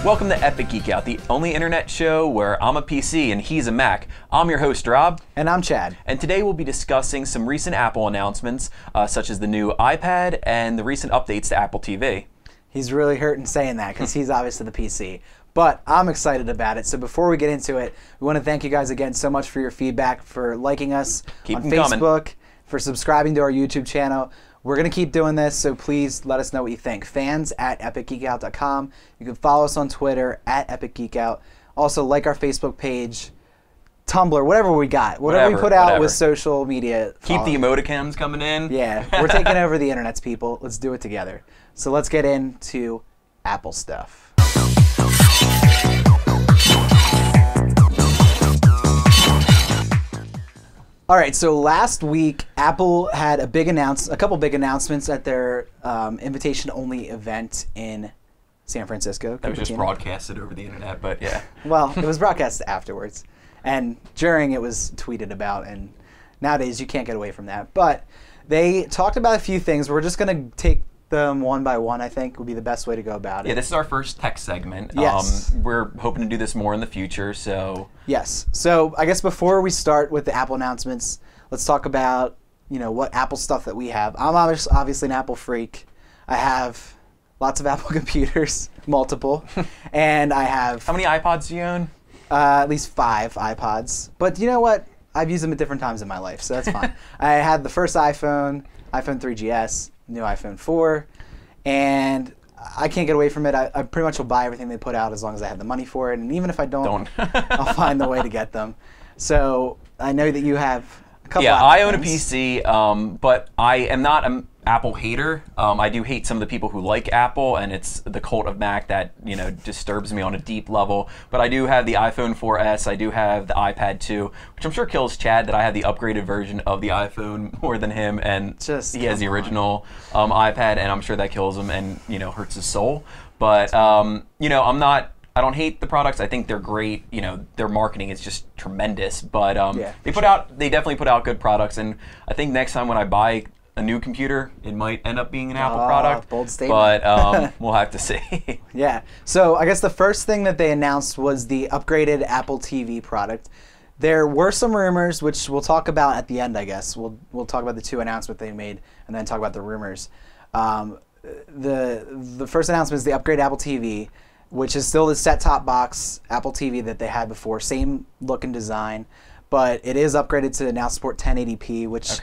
Welcome to Epic Geek Out, the only internet show where I'm a PC and he's a Mac. I'm your host, Rob. And I'm Chad. And today we'll be discussing some recent Apple announcements, such as the new iPad and the recent updates to Apple TV. He's really hurting saying that because he's obviously the PC. But I'm excited about it. So before we get into it, we want to thank you guys again so much for your feedback, for liking us on Facebook, for subscribing to our YouTube channel. We're going to keep doing this, so please let us know what you think. Fans at epicgeekout.com. You can follow us on Twitter at epicgeekout. Also, like our Facebook page, Tumblr, whatever we got. Whatever we put out with social media. Keep the emoticons coming in. Yeah, we're taking over the internet's people. Let's do it together. So let's get into Apple stuff. All right, so last week Apple had a couple big announcements at their invitation-only event in San Francisco. That was just broadcasted over the internet, but yeah. Well, it was broadcasted afterwards, and during it was tweeted about, and nowadays you can't get away from that. But they talked about a few things. We're just going to take them one by one, I think, would be the best way to go about it. Yeah, this is our first tech segment. Yes. We're hoping to do this more in the future, so... Yes. So I guess before we start with the Apple announcements, let's talk about, what Apple stuff that we have. I'm obviously an Apple freak. I have lots of Apple computers, multiple, and I have... How many iPods do you own? At least 5 iPods. But you know what? I've used them at different times in my life, so that's fine. I had the first iPhone 3GS, new iPhone 4, and I can't get away from it. I pretty much will buy everything they put out as long as I have the money for it, and even if I don't. I'll find the way to get them. So I know that you have a couple Yeah, Apple I own a things. PC, but I am not an Apple hater. I do hate some of the people who like Apple, and it's the cult of Mac that disturbs me on a deep level. But I do have the iPhone 4S. I do have the iPad 2, which I'm sure kills Chad that I have the upgraded version of the iPhone more than him, and he has the original iPad, and I'm sure that kills him and hurts his soul. But I don't hate the products. I think they're great. Their marketing is just tremendous. But they definitely put out good products, and I think next time when I buy a new computer, it might end up being an Apple product. Bold statement. But we'll have to see. Yeah. So I guess the first thing that they announced was the upgraded Apple TV product. There were some rumors, which we'll talk about at the end, I guess. We'll talk about the 2 announcements they made, and then talk about the rumors. The first announcement is the upgraded Apple TV, which is still the set-top box Apple TV that they had before. Same look and design, but it is upgraded to now support 1080p, which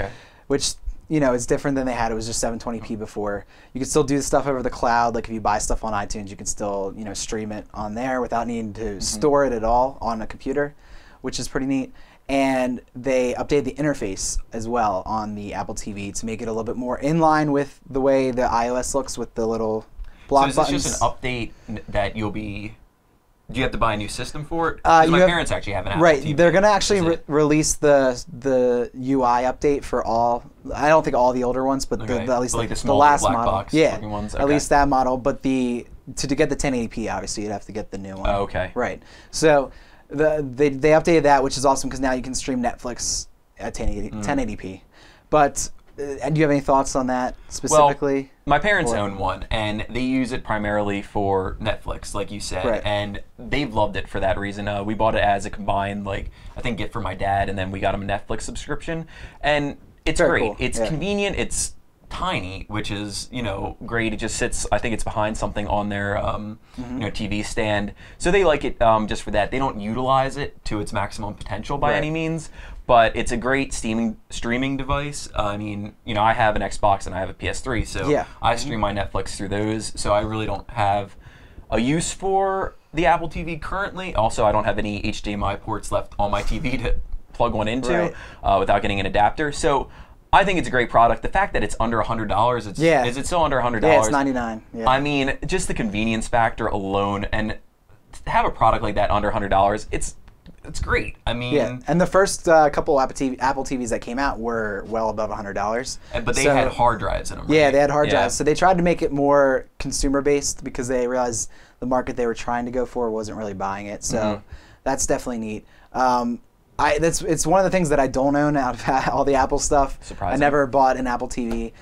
is different than they had. It was just 720p before. You can still do stuff over the cloud. Like if you buy stuff on iTunes, you can still stream it on there without needing to store it at all on a computer, which is pretty neat. And they updated the interface as well on the Apple TV to make it a little bit more in line with the way the iOS looks with the little block buttons. So is this just an update that you'll be... Do you have to buy a new system for it? Because my parents actually have an Apple TV. Right, they're going to actually release the UI update for all. I don't think all the older ones, but at least like the last black model. Box yeah, ones? At least that model. But to get the 1080p, obviously, you'd have to get the new one. Oh, okay. Right. So they updated that, which is awesome because now you can stream Netflix at 1080p. But and do you have any thoughts on that specifically? Well, my parents own one, and they use it primarily for Netflix, like you said, and they've loved it for that reason. We bought it as a combined, I think, gift for my dad, and then we got him a Netflix subscription, and it's great. Cool. It's convenient. It's tiny, which is great. It just sits. I think it's behind something on their TV stand, so they like it just for that. They don't utilize it to its maximum potential by any means. But it's a great streaming device. I mean, I have an Xbox and I have a PS3, so I stream my Netflix through those. So I really don't have a use for the Apple TV currently. Also, I don't have any HDMI ports left on my TV to plug one into without getting an adapter. So I think it's a great product. The fact that it's under $100, is it still under $100? Yeah, it's $99. Yeah. I mean, just the convenience factor alone, and to have a product like that under $100, it's great. I mean, and the first couple Apple TVs that came out were well above $100. But they had hard drives in them. Right? Yeah, they had hard drives. So they tried to make it more consumer based because they realized the market they were trying to go for wasn't really buying it. So that's definitely neat. It's one of the things that I don't own out of all the Apple stuff. Surprising. I never bought an Apple TV.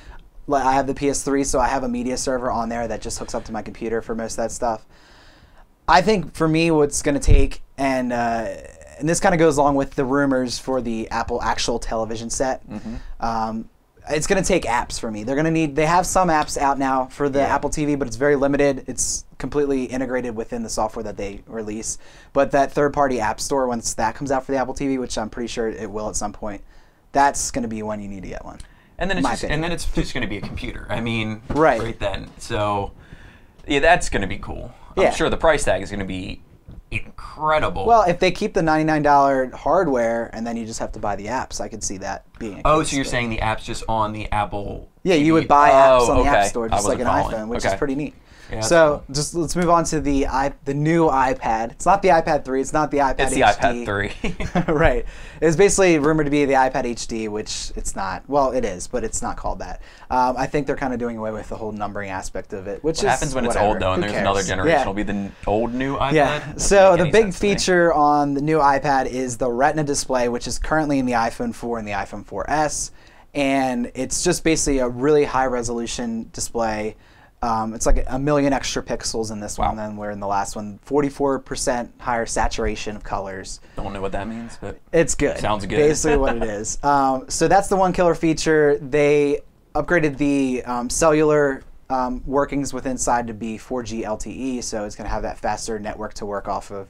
I have the PS3, so I have a media server on there that just hooks up to my computer for most of that stuff. I think for me, what's going to take, and this kind of goes along with the rumors for the Apple actual television set. It's going to take apps for me. They're going to need. They have some apps out now for the Apple TV, but it's very limited. It's completely integrated within the software that they release. But that third-party app store, once that comes out for the Apple TV, which I'm pretty sure it will at some point, that's going to be when you need to get one. And then it's just going to be a computer. I mean, right then. So, yeah, that's going to be cool. I'm sure the price tag is going to be incredible. Well, if they keep the $99 hardware and then you just have to buy the apps, I could see that being. So you're saying the apps just on the Apple? Yeah, you would buy apps on the App Store just like an iPhone, which is pretty neat. Yeah, so cool. Just let's move on to the new iPad. It's not the iPad 3. It's not the iPad HD. It's the iPad 3. Right. It's basically rumored to be the iPad HD, which it's not. Well, it is, but it's not called that. I think they're kind of doing away with the whole numbering aspect of it. What happens when it's old, though, and there's another generation? It'll be the old new iPad? Yeah. So the big feature on the new iPad is the Retina display, which is currently in the iPhone 4 and the iPhone 4S. And it's just basically a really high-resolution display. It's like a million extra pixels in this one than where in the last one. 44% higher saturation of colors. Don't know what that means, but it's good. Sounds good. Basically what it is. So that's the one killer feature. They upgraded the cellular workings within inside to be 4G LTE, so it's going to have that faster network to work off of.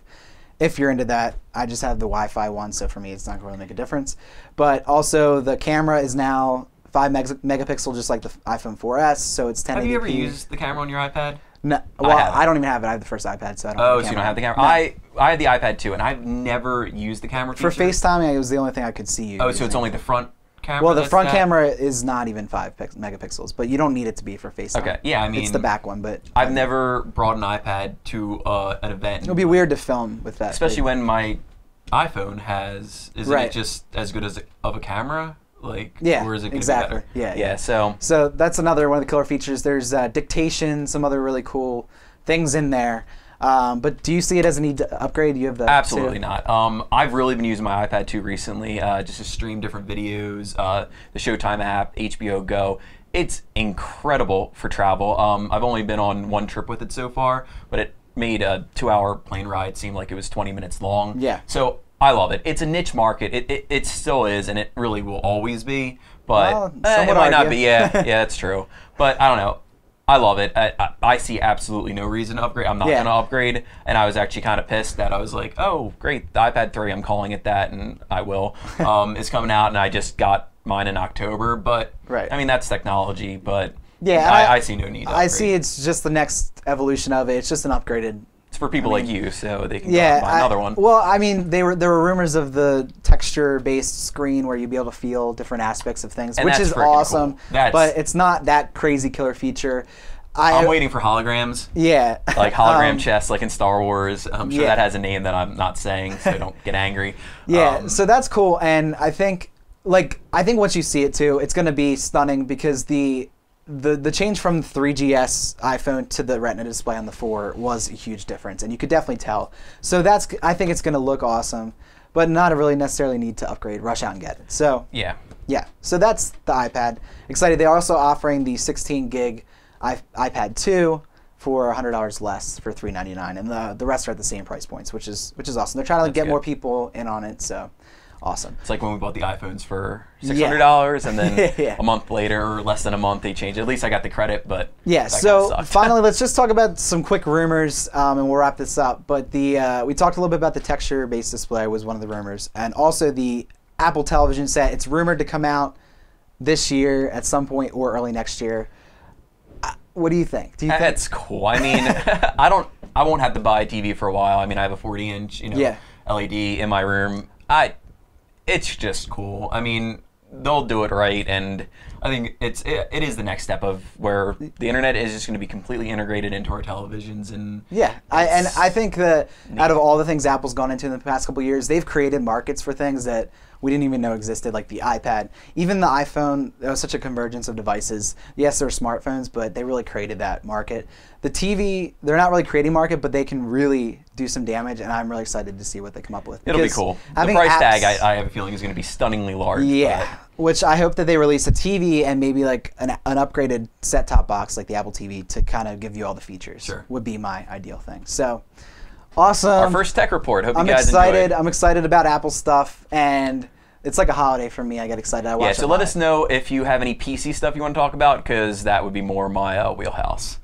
If you're into that, I just have the Wi-Fi one, so for me it's not going to really make a difference. But also the camera is now 5 megapixel, just like the iPhone 4S, so it's 1080p. Have you ever used the camera on your iPad? No, well, I don't even have it. I have the first iPad, so I don't. Oh, so you don't have the camera? No. I had the iPad too, and I've never used the camera feature. For FaceTiming, it was the only thing I could see you. Oh, so it's only the front camera? Well, the front camera is not even 5 megapixels, but you don't need it to be for FaceTime. Okay, yeah, I mean, it's the back one, but I've never brought an iPad to an event. It would be weird to film with that, especially when my iPhone has. Isn't it just as good as of a camera? Like, or is it gonna be better? Yeah. So that's another one of the killer features. There's dictation, some other really cool things in there. But do you see it as a need to upgrade? You have the absolutely not. I've really been using my iPad 2 recently, just to stream different videos. The Showtime app, HBO Go. It's incredible for travel. I've only been on one trip with it so far, but it made a 2-hour plane ride seem like it was 20 minutes long. Yeah. So I love it. It's a niche market. It still is, and it really will always be. But it might not be. Yeah, that's true. But I don't know. I love it. I see absolutely no reason to upgrade. I'm not going to upgrade. And I was actually kind of pissed that I was like, oh, great, the iPad 3, I'm calling it that, and I will. It's coming out, and I just got mine in October. But, I mean, that's technology. But I see no need to upgrade. I see it's just the next evolution of it. It's just an upgraded. It's for people like you, so they can go and buy another one. Well, I mean, there were rumors of the texture-based screen where you'd be able to feel different aspects of things, which is awesome. Cool. But it's not that crazy killer feature. I'm waiting for holograms. Yeah. Like hologram chess, like in Star Wars. I'm sure that has a name that I'm not saying, so don't get angry. Yeah, so that's cool, and I think once you see it too, it's going to be stunning because the change from the 3GS iPhone to the Retina display on the 4 was a huge difference, and you could definitely tell. So I think it's going to look awesome, but not really necessarily need to upgrade, rush out and get it. So yeah. So that's the iPad. Excited. They're also offering the 16 gig iPad 2 for $100 less for $399, and the rest are at the same price points, which is awesome. They're trying to get more people in on it, so. Awesome. It's like when we bought the iPhones for $600, and then a month later, or less than a month, they changed it. At least I got the credit, but so finally, let's just talk about some quick rumors, and we'll wrap this up. But we talked a little bit about the texture-based display was one of the rumors, and also the Apple television set. It's rumored to come out this year at some point or early next year. What do you think? That's cool. I mean, I won't have to buy a TV for a while. I mean, I have a 40-inch, LED in my room. It's just cool. I mean, they'll do it right, and I think it is the next step of where the internet is just going to be completely integrated into our televisions. And I think that out of all the things Apple's gone into in the past couple of years, they've created markets for things that we didn't even know existed, like the iPad. Even the iPhone, there was such a convergence of devices. Yes, they're smartphones, but they really created that market. The TV, they're not really creating market, but they can really do some damage, and I'm really excited to see what they come up with. It'll be cool. The price tag, I have a feeling, is going to be stunningly large. Yeah, which I hope that they release a TV and maybe like an upgraded set-top box like the Apple TV to kind of give you all the features. Would be my ideal thing. So Awesome. Our first tech report. Hope you guys excited. enjoyed. I'm excited about Apple stuff, and it's like a holiday for me. I get excited. So let us know if you have any PC stuff you want to talk about, because that would be more my wheelhouse.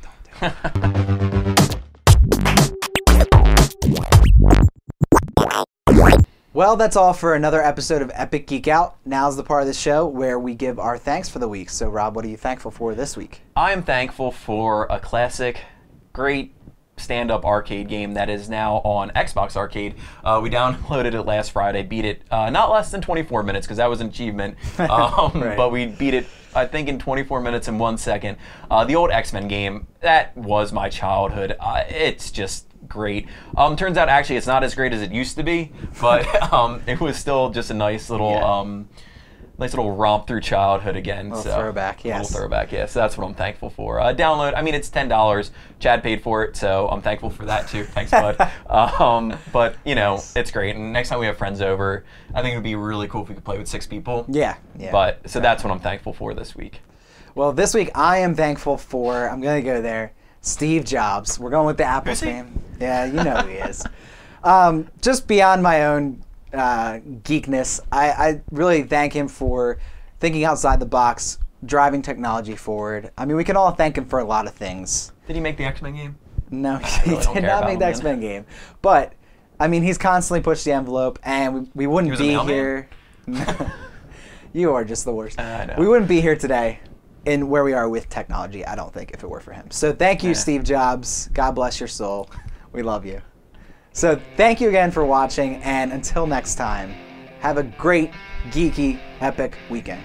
Well, that's all for another episode of Epic Geek Out. Now's the part of the show where we give our thanks for the week. So, Rob, what are you thankful for this week? I am thankful for a classic, great stand-up arcade game that is now on Xbox Arcade. We downloaded it last Friday, beat it not less than 24 minutes, because that was an achievement. Right. But we beat it, I think, in 24 minutes and 1 second. The old X-Men game, that was my childhood. It's just great. Turns out, actually, it's not as great as it used to be, but it was still just a nice little... Nice little romp through childhood again. Throwback, yes. Little throwback, yes. So that's what I'm thankful for. Download, I mean, it's $10. Chad paid for it, so I'm thankful for that too. Thanks, bud. But, you know, it's great. And next time we have friends over, I think it would be really cool if we could play with 6 people. Yeah. But, so that's what I'm thankful for this week. Well, this week I am thankful for, I'm going to go there, Steve Jobs. We're going with the Apple name. Yeah, you know who he is. Just beyond my own geekness, I really thank him for thinking outside the box, driving technology forward. I mean, we can all thank him for a lot of things. Did he make the X-Men game? No, he did not make the X-Men game. But, I mean, he's constantly pushed the envelope, and we wouldn't be here. You are just the worst. I know. We wouldn't be here today in where we are with technology, I don't think, if it were for him. So thank you, Steve Jobs. God bless your soul. We love you. So thank you again for watching, and until next time, have a great, geeky, epic weekend.